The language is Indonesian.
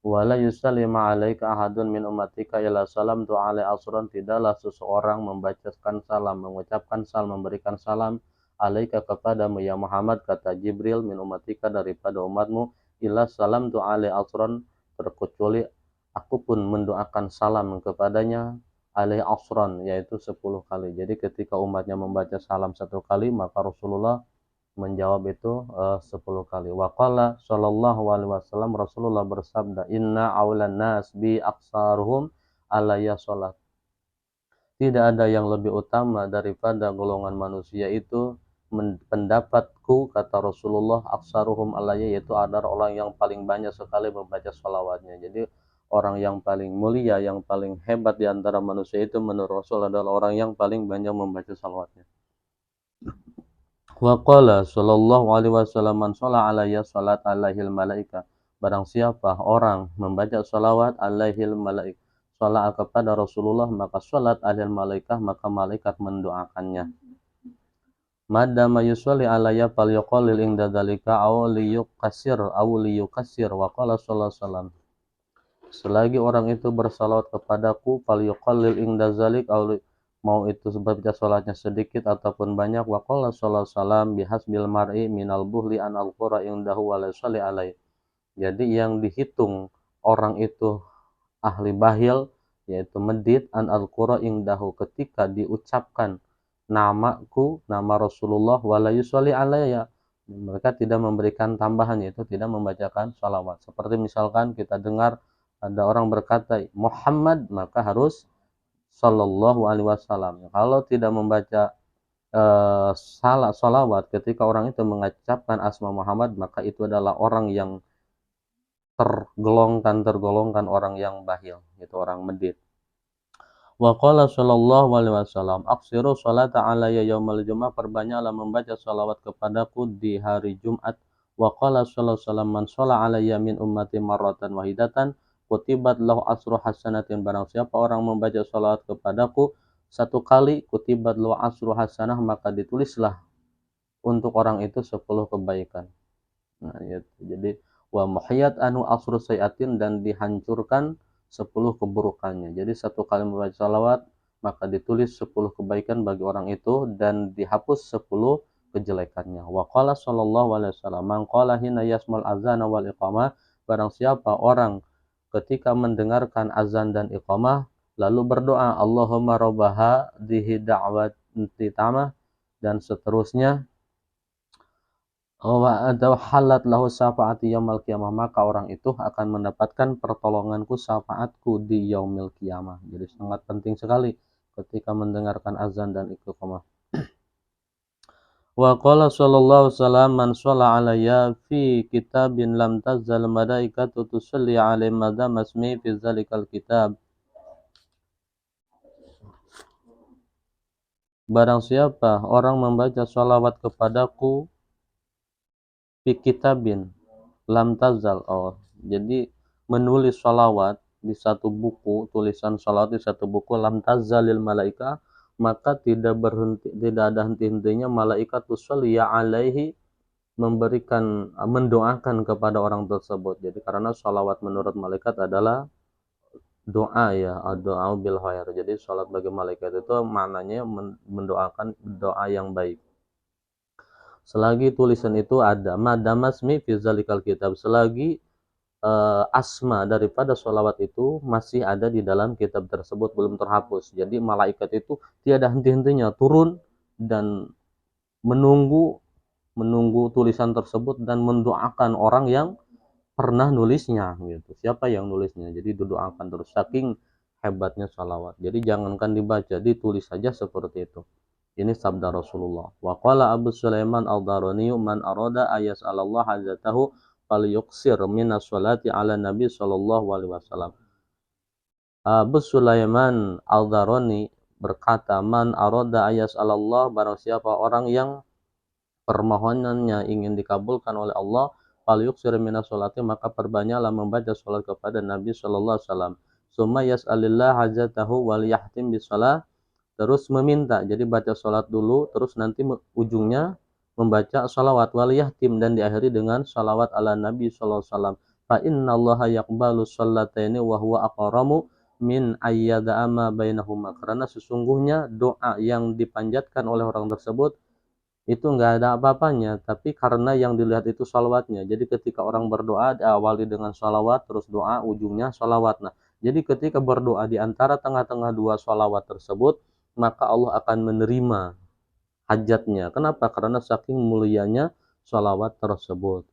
Wala yusallima 'alaika ahadun min ummatika illa salamtu 'alai asran, tidaklah seseorang membacakan salam, mengucapkan salam, memberikan salam alaika kepadamu ya Muhammad, kata Jibril, min ummatika daripada umatmu, illa salamtu 'alai asran, terkecuali aku pun mendoakan salam kepadanya alai asran, yaitu 10 kali. Jadi ketika umatnya membaca salam 1 kali, maka Rasulullah menjawab itu 10 kali. Wa qala sallallahu alaihi wasallam, Rasulullah bersabda, inna aulan nas bi aksaruhum alayya salat. Tidak ada yang lebih utama daripada golongan manusia itu, pendapatku, kata Rasulullah, aksaruhum alayya, yaitu adalah orang yang paling banyak sekali membaca salawatnya. Jadi orang yang paling mulia, yang paling hebat di antara manusia itu menurut Rasul adalah orang yang paling banyak membaca salawatnya. Wa qala sallallahu alaihi wasallam, man shalla alayya salat alaihil malaika, barang siapa orang membaca salawat alaihil malaika, salat kepada Rasulullah, maka salat alaihil malaikah, maka malaikat mendoakannya. Madama yusolli alayya falyuqallil inda dzalika aw liyukassir wa qala sallallahu alaihi wasallam, selagi orang itu bersalawat kepadaku, falyuqallil inda dzalik, mau itu baca salatnya sedikit ataupun banyak, wa qala sallallahu alaihi wasallam, bihasbil mar'i minal buhli an alqura indahu wa la yusalli alaihi. Jadi yang dihitung orang itu ahli bahil, yaitu medit, an alqura indahu, ketika diucapkan namaku, nama Rasulullah, wa la yusalli alaihi, mereka tidak memberikan tambahan, yaitu tidak membacakan salawat. Seperti misalkan kita dengar ada orang berkata Muhammad, maka harus sallallahu alaihi wasallam. Kalau tidak membaca salawat ketika orang itu mengucapkan asma Muhammad, maka itu adalah orang yang tergolongkan orang yang bahil, itu orang medit. Wa qala sallallahu alaihi wasallam, aksiru salata alayya yaumal jum'ah, perbanyaklah membaca salawat kepadaku di hari Jumat. Wa qala sallallahu alaihi wasallam, man shalla alayya min ummati marratan wahidatan kutibat lahu asru hasanatin, barang siapa orang membaca salawat kepadaku 1 kali, kutibat lahu asru hasanah, maka ditulislah untuk orang itu 10 kebaikan. Nah, gitu. Jadi wa muhiyat anu asru sayatin, dan dihancurkan 10 keburukannya. Jadi 1 kali membaca salawat, maka ditulis 10 kebaikan bagi orang itu dan dihapus 10 kejelekannya. Wa qala sallallahu alaihi wasallam, man qala hina yasmal azan wal iqamah, barang siapa orang ketika mendengarkan azan dan iqamah lalu berdoa, Allahumma rabbaha dihi da'wati tamah, dan seterusnya, wa halat lahu syafaati yaumil qiyamah, maka orang itu akan mendapatkan pertolonganku, syafaatku di yaumil qiyamah. Jadi sangat penting sekali ketika mendengarkan azan dan iqamah. Wa qala sallallahu alaihi wasallam, man shalla alayya fi kitabin lam tazal malaikatu tusalli alaihi madama ismi fi zalikal kitab. Barang siapa orang membaca salawat kepadaku fi kitabin lam tazal, jadi menulis salawat di satu buku, tulisan salawat di satu buku, lam tazalil malaika, maka tidak ada henti-hentinya malaikat tusalli alaihi, mendoakan kepada orang tersebut. Jadi karena salawat menurut malaikat adalah doa, ya, doa bil khair. Jadi salat bagi malaikat itu maknanya mendoakan doa yang baik. Selagi tulisan itu ada, madamasmi fi zalikal kitab, selagi asma daripada sholawat itu masih ada di dalam kitab tersebut, belum terhapus. Jadi malaikat itu tiada henti-hentinya turun dan menunggu tulisan tersebut dan mendoakan orang yang pernah nulisnya, gitu. Siapa yang nulisnya, jadi didoakan terus, saking hebatnya sholawat. Jadi jangankan dibaca, ditulis saja seperti itu. Ini sabda Rasulullah. Wa qala Abu Sulaiman al-Darani, man arada ayas'alallah hajatahu falyuqsir minas sholati ala Nabi sallallahu alaihi wasallam. Abu Sulaiman al-Darani berkata, man arada ayas'alallah, barang siapa orang yang permohonannya ingin dikabulkan oleh Allah, falyuqsir minas sholati, maka perbanyaklah membaca salat kepada Nabi sallallahu alaihi wasallam. Summa yas'alillah hajatahu wal yahtim bisalah, terus meminta, jadi baca sholat dulu, terus nanti ujungnya membaca sholawat, waliyahtim, dan diakhiri dengan sholawat ala Nabi sallallahu alaihi wasallam. fa innallaha yaqbalu shallataini wa huwa aqramu min ayyada ma bainahuma, karena sesungguhnya doa yang dipanjatkan oleh orang tersebut itu enggak ada apa-apanya, tapi karena yang dilihat itu sholawatnya. Jadi ketika orang berdoa diawali dengan sholawat, terus doa ujungnya sholawat. Nah, jadi ketika berdoa di antara tengah-tengah dua sholawat tersebut, maka Allah akan menerima hajatnya. Kenapa? Karena saking mulianya sholawat tersebut.